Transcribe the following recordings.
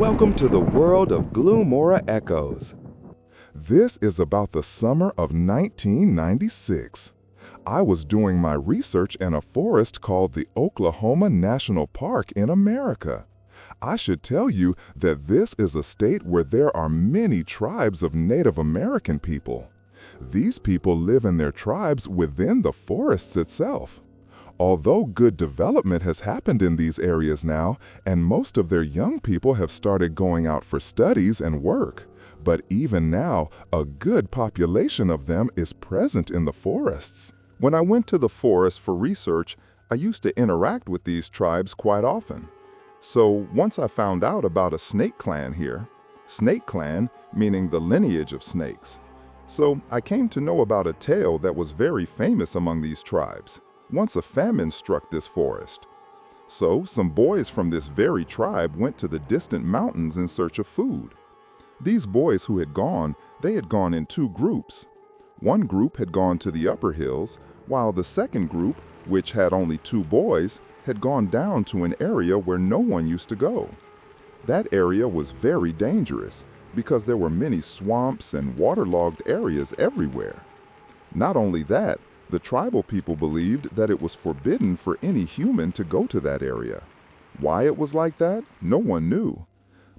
Welcome to the world of Gloomora Echoes. This is about the summer of 1996. I was doing my research in a forest called the Oklahoma National Park in America. I should tell you that this is a state where there are many tribes of Native American people. These people live in their tribes within the forests itself. Although good development has happened in these areas now, and most of their young people have started going out for studies and work, but even now, a good population of them is present in the forests. When I went to the forest for research, I used to interact with these tribes quite often. So once I found out about a snake clan here, snake clan meaning the lineage of snakes. So I came to know about a tale that was very famous among these tribes. Once a famine struck this forest. So some boys from this very tribe went to the distant mountains in search of food. These boys who had gone, they had gone in two groups. One group had gone to the upper hills, while the second group, which had only two boys, had gone down to an area where no one used to go. That area was very dangerous because there were many swamps and waterlogged areas everywhere. Not only that, the tribal people believed that it was forbidden for any human to go to that area. Why it was like that, no one knew.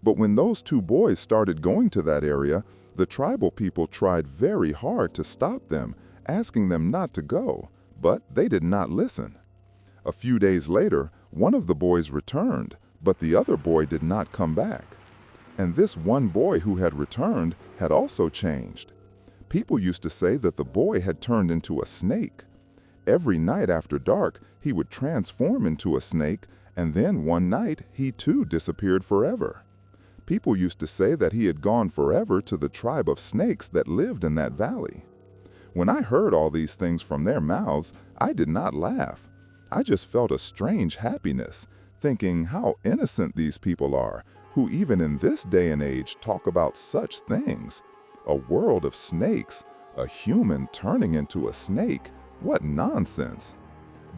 But when those two boys started going to that area, the tribal people tried very hard to stop them, asking them not to go, but they did not listen. A few days later, one of the boys returned, but the other boy did not come back. And this one boy who had returned had also changed. People used to say that the boy had turned into a snake. Every night after dark, he would transform into a snake, and then one night he too disappeared forever. People used to say that he had gone forever to the tribe of snakes that lived in that valley. When I heard all these things from their mouths, I did not laugh. I just felt a strange happiness, thinking how innocent these people are, who even in this day and age talk about such things. A world of snakes, a human turning into a snake, what nonsense.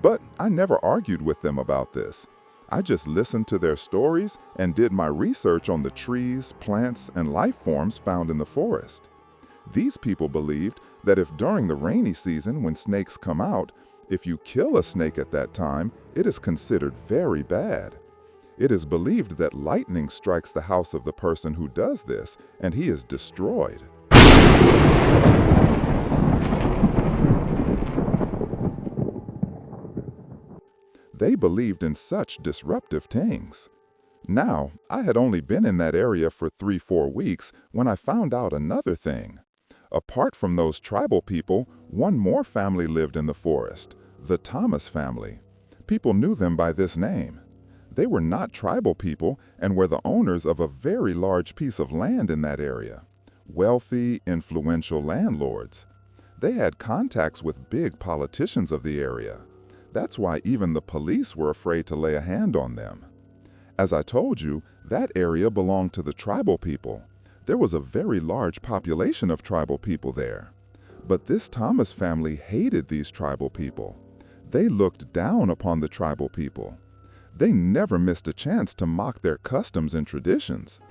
But I never argued with them about this. I just listened to their stories and did my research on the trees, plants, and life forms found in the forest. These people believed that if during the rainy season when snakes come out, if you kill a snake at that time, it is considered very bad. It is believed that lightning strikes the house of the person who does this, and he is destroyed. They believed in such disruptive things. Now, I had only been in that area for 3-4 weeks when I found out another thing. Apart from those tribal people, one more family lived in the forest, the Thomas family. People knew them by this name. They were not tribal people and were the owners of a very large piece of land in that area. Wealthy, influential landlords. They had contacts with big politicians of the area. That's why even the police were afraid to lay a hand on them. As I told you, that area belonged to the tribal people. There was a very large population of tribal people there. But this Thomas family hated these tribal people. They looked down upon the tribal people. They never missed a chance to mock their customs and traditions.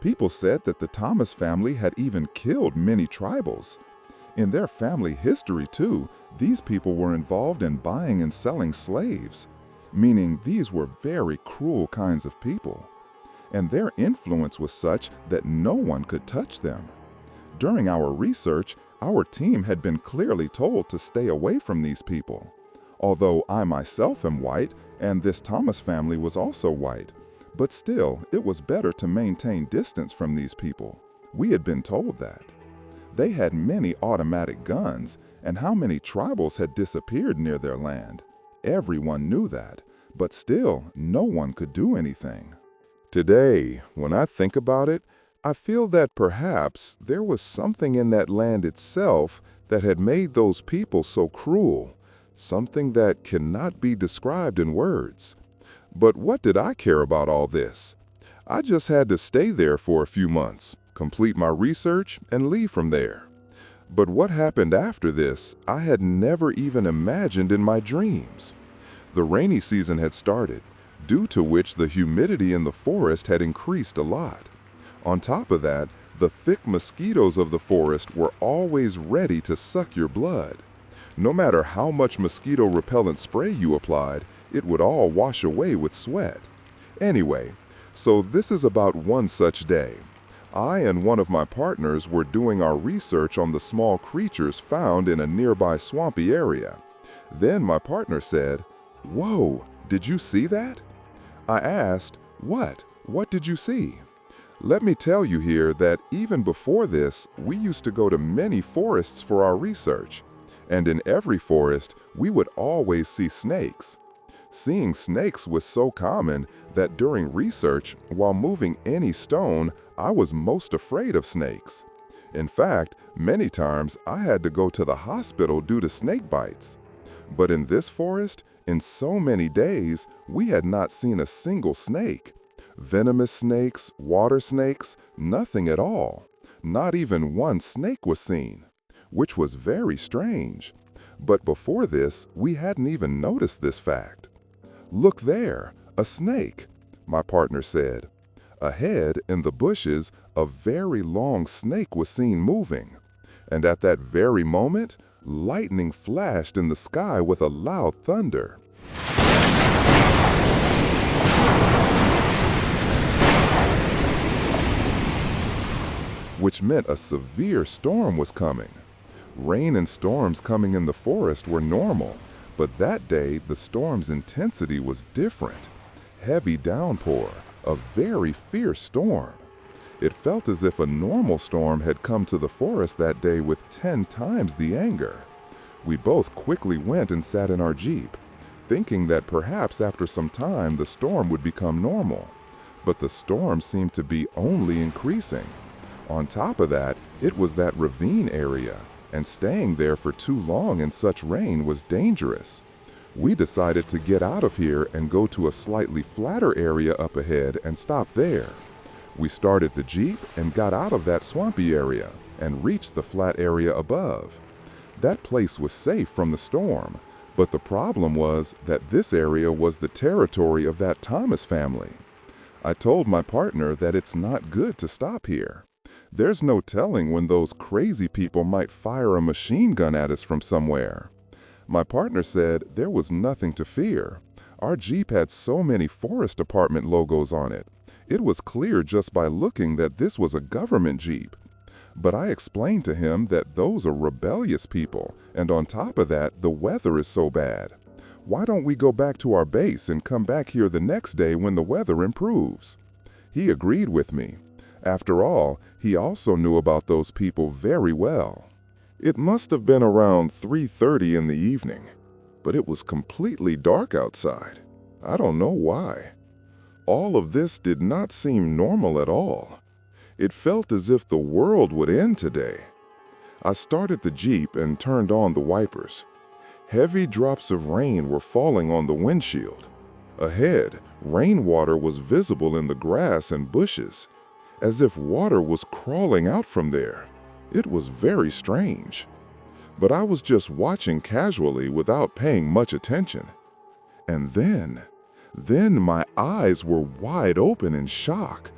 People said that the Thomas family had even killed many tribals. In their family history, too, these people were involved in buying and selling slaves, meaning these were very cruel kinds of people. And their influence was such that no one could touch them. During our research, our team had been clearly told to stay away from these people. Although I myself am white, and this Thomas family was also white, but still, it was better to maintain distance from these people. We had been told that. They had many automatic guns, and how many tribals had disappeared near their land. Everyone knew that, but still, no one could do anything. Today, when I think about it, I feel that perhaps there was something in that land itself that had made those people so cruel, something that cannot be described in words. But what did I care about all this? I just had to stay there for a few months, complete my research, and leave from there. But what happened after this, I had never even imagined in my dreams. The rainy season had started. due to which the humidity in the forest had increased a lot. On top of that, the thick mosquitoes of the forest were always ready to suck your blood. No matter how much mosquito repellent spray you applied, it would all wash away with sweat. Anyway, so this is about one such day. I and one of my partners were doing our research on the small creatures found in a nearby swampy area. Then my partner said, "Whoa, did you see that?" I asked, "What? What did you see?" Let me tell you here that even before this, we used to go to many forests for our research. And in every forest, we would always see snakes. Seeing snakes was so common that during research, while moving any stone, I was most afraid of snakes. In fact, many times I had to go to the hospital due to snake bites. But in this forest, in so many days, we had not seen a single snake. Venomous snakes, water snakes, nothing at all. Not even one snake was seen, which was very strange. But before this, we hadn't even noticed this fact. "Look there, a snake," my partner said. Ahead, in the bushes, a very long snake was seen moving. And at that very moment, lightning flashed in the sky with a loud thunder. Which meant a severe storm was coming. Rain and storms coming in the forest were normal, but that day the storm's intensity was different. Heavy downpour, a very fierce storm. It felt as if a normal storm had come to the forest that day with 10 times the anger. We both quickly went and sat in our Jeep, thinking that perhaps after some time the storm would become normal. But the storm seemed to be only increasing. On top of that, it was that ravine area, and staying there for too long in such rain was dangerous. We decided to get out of here and go to a slightly flatter area up ahead and stop there. We started the Jeep and got out of that swampy area and reached the flat area above. That place was safe from the storm, but the problem was that this area was the territory of that Thomas family. I told my partner that it's not good to stop here. There's no telling when those crazy people might fire a machine gun at us from somewhere. My partner said there was nothing to fear. Our Jeep had so many forest department logos on it. It was clear just by looking that this was a government Jeep. But I explained to him that those are rebellious people, and on top of that, the weather is so bad. Why don't we go back to our base and come back here the next day when the weather improves? He agreed with me. After all, he also knew about those people very well. It must have been around 3:30 in the evening, but it was completely dark outside. I don't know why. All of this did not seem normal at all. It felt as if the world would end today. I started the Jeep and turned on the wipers. Heavy drops of rain were falling on the windshield. Ahead, rainwater was visible in the grass and bushes, as if water was crawling out from there. It was very strange. But I was just watching casually without paying much attention. And then my eyes were wide open in shock